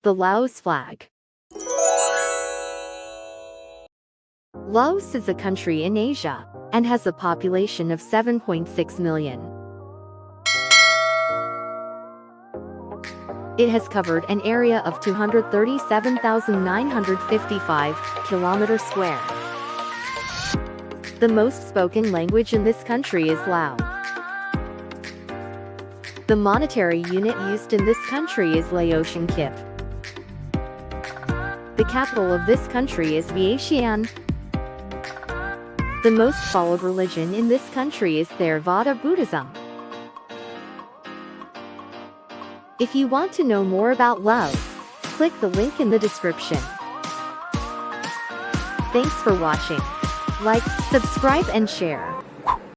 The Laos Flag. Laos is a country in Asia, and has a population of 7.6 million. It has covered an area of 237,955 kilometers square. The most spoken language in this country is Lao. The monetary unit used in this country is Laotian Kip. The capital of this country is Vietiane. The most followed religion in this country is Theravada Buddhism. If you want to know more about Laos, click the link in the description. Thanks for watching. Like, subscribe and share.